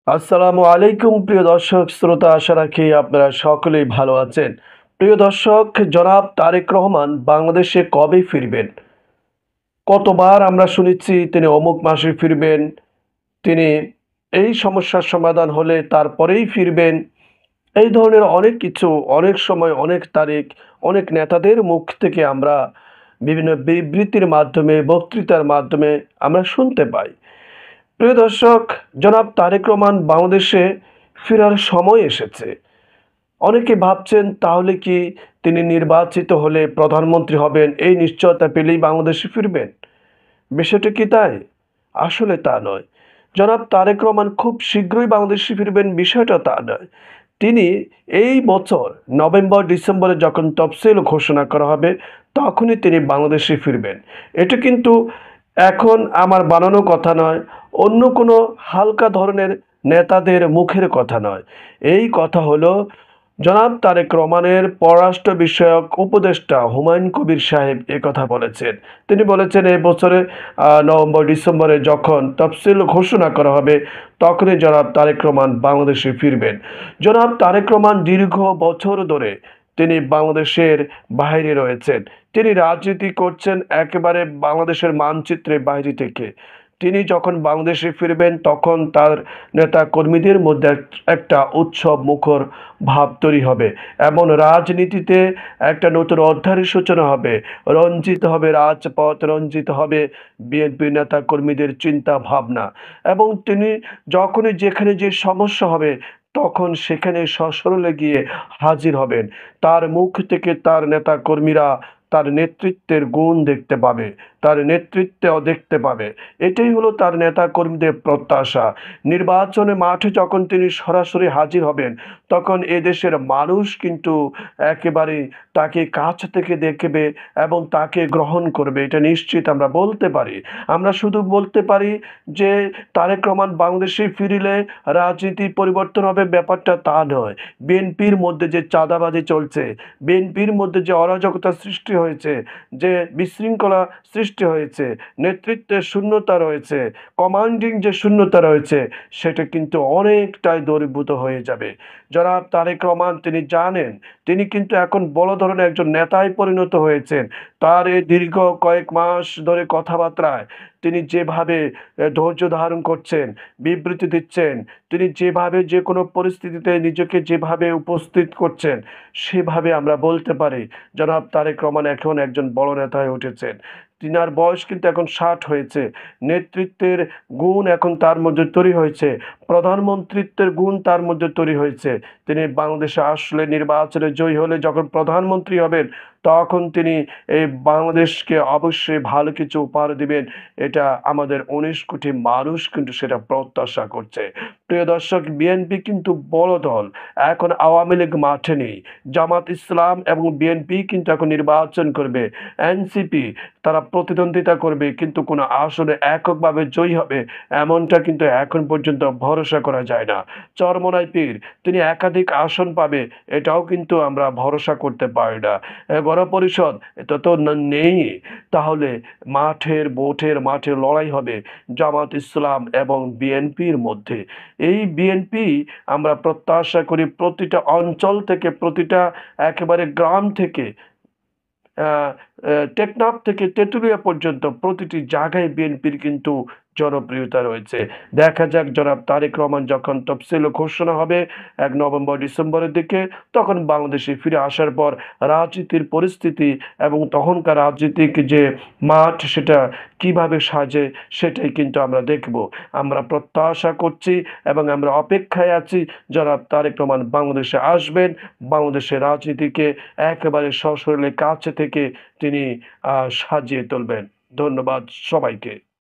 আসসালামু আলাইকুম প্রিয় দর্শক শ্রোতা, আশা রাখি আপনারা সকলেই ভালো আছেন। প্রিয় দর্শক, জনাব তারেক রহমান বাংলাদেশে কবে ফিরবেন? কতবার আমরা শুনেছি তিনি অমুক মাসে ফিরবেন, তিনি এই সমস্যার সমাধান হলে তারপরেই ফিরবেন। এই ধরনের অনেক কিছু, অনেক সময়, অনেক তারিখ, অনেক নেতাদের মুখ থেকে আমরা বিভিন্ন বিবৃতির মাধ্যমে, বক্তৃতার মাধ্যমে আমরা শুনতে পাই। প্রিয় দর্শক, জনাব তারেক রহমান বাংলাদেশে ফেরার সময় এসেছে। অনেকে ভাবছেন তাহলে কি তিনি নির্বাচিত হলে প্রধানমন্ত্রী হবেন, এই নিশ্চয়তা পেলেই বাংলাদেশে ফিরবেন? বিষয়টা কি তাই? আসলে তা নয়। জনাব তারেক রহমান খুব শীঘ্রই বাংলাদেশে ফিরবেন, বিষয়টা তা নয়। তিনি এই বছর নভেম্বর ডিসেম্বরে যখন তফসিল ঘোষণা করা হবে তখনই তিনি বাংলাদেশে ফিরবেন। এটা কিন্তু এখন আমার বানানো কথা নয়, অন্য কোনো হালকা ধরনের নেতাদের মুখের কথা নয়। এই কথা হলো জনাব তারেক রহমানের পররাষ্ট্র বিষয়ক উপদেষ্টা হুমায়ুন কবির সাহেব কথা বলেছেন। তিনি বলেছেন এই বছরে নভেম্বর ডিসেম্বরে যখন তফসিল ঘোষণা করা হবে তখনই জনাব তারেক রহমান বাংলাদেশে ফিরবেন। জনাব তারেক রহমান দীর্ঘ বছর ধরে তিনি বাংলাদেশের বাইরে রয়েছেন। তিনি রাজনীতি করছেন একেবারে বাংলাদেশের মানচিত্রের বাইরে থেকে। তিনি যখন বাংলাদেশে ফিরবেন তখন তার নেতা কর্মীদের মধ্যে একটা উৎসব মুখর ভাব তৈরি হবে। এমন রাজনীতিতে একটা নতুন অধ্যায়ের সূচনা হবে। রঞ্জিত হবে রাজপথ, রঞ্জিত হবে বিএনপি নেতা কর্মীদের চিন্তা ভাবনা। এবং তিনি যখনই যেখানে যে সমস্যা হবে তখন সেখানে সশরীরে গিয়ে হাজির হবেন। তার মুখ থেকে তার নেতা কর্মীরা তার নেতৃত্বের গুণ দেখতে পাবে, তার নেতৃত্বেও দেখতে পাবে। এটাই হলো তার নেতা কর্মীদের প্রত্যাশা। নির্বাচনে মাঠে যখন তিনি সরাসরি হাজির হবেন তখন এদেশের মানুষ কিন্তু একেবারে তাকে কাছ থেকে দেখবে এবং তাকে গ্রহণ করবে, এটা নিশ্চিত আমরা বলতে পারি। আমরা শুধু বলতে পারি যে তারেক রহমান বাংলাদেশে ফিরিলে রাজনীতি পরিবর্তন হবে, ব্যাপারটা তা নয়। বিএনপির মধ্যে যে চাঁদাবাজি চলছে, বিএনপির মধ্যে যে অরাজকতা সৃষ্টি হয়েছে, যে বিশৃঙ্খলা সৃষ্টি হয়েছে, নেতৃত্বের শূন্যতা রয়েছে, কমান্ডিং যে শূন্যতা রয়েছে, সেটা কিন্তু অনেকটাই দূরীভূত হয়ে যাবে। জনাব তারেক রহমান তিনি জানেন তিনি কিন্তু এখন বড় ধরনের একজন নেতায় পরিণত হয়েছেন। তার এই দীর্ঘ কয়েক মাস ধরে কথাবার্তায় তিনি যেভাবে ধৈর্য ধারণ করছেন, বিবৃতি দিচ্ছেন, তিনি যেভাবে যে কোনো পরিস্থিতিতে নিজেকে যেভাবে উপস্থিত করছেন, সেভাবে আমরা বলতে পারি জনাব তারেক রহমান এখন একজন বড় নেতা হয়ে উঠেছেন। তিনার বয়স কিন্তু এখন ৬০ হয়েছে। নেতৃত্বের গুণ এখন তার মধ্যে তৈরি হয়েছে। প্রধানমন্ত্রিত্বের গুণ তার মধ্যে তৈরি হয়েছে। তিনি বাংলাদেশে আসলে নির্বাচনে জয়ী হলে যখন প্রধানমন্ত্রী হবেন তখন তিনি এই বাংলাদেশকে অবশ্যই ভালো কিছু উপহার দিবেন। এটা আমাদের ১৯ কোটি মানুষ কিন্তু সেটা প্রত্যাশা করছে। প্রিয় দর্শক, বিএনপি কিন্তু বড় দল। এখন আওয়ামী লীগ মাঠে নেই। জামাত ইসলাম এবং বিএনপি কিন্তু এখন নির্বাচন করবে। এনসিপি তারা প্রতিদ্বন্দ্বিতা করবে, কিন্তু কোনো আসনে এককভাবে জয়ী হবে এমনটা কিন্তু এখন পর্যন্ত ভরসা করা যায় না। চরমোনাই পীর তিনি একাধিক আসন পাবে এটাও কিন্তু আমরা ভরসা করতে পারি না। গণপরিষদ এটা তো নেই। তাহলে মাঠে লড়াই হবে জামাত ইসলাম এবং বিএনপির মধ্যে। এই বিএনপি আমরা প্রত্যাশা করি প্রতিটা অঞ্চল থেকে, প্রতিটা একেবারে গ্রাম থেকে, আহ, টেকনাফ থেকে তেঁতুলিয়া পর্যন্ত প্রতিটি জায়গায় বিএনপির কিন্তু জনপ্রিয়তা রয়েছে। দেখা যাক জনাব তারেক রহমান যখন তফসিল ঘোষণা হবে ১ নভেম্বর ডিসেম্বরের দিকে, তখন বাংলাদেশে ফিরে আসার পর রাজনীতির পরিস্থিতি এবং তখনকার রাজনীতিক যে মাঠ সেটা কিভাবে সাজে সেটাই কিন্তু আমরা দেখব। আমরা প্রত্যাশা করছি এবং আমরা অপেক্ষায় আছি জনাব তারেক রহমান বাংলাদেশে আসবেন, বাংলাদেশের রাজনীতিকে একেবারে সশরীরে কাছে থেকে তিনি সাজিয়ে তুলবেন। ধন্যবাদ সবাইকে।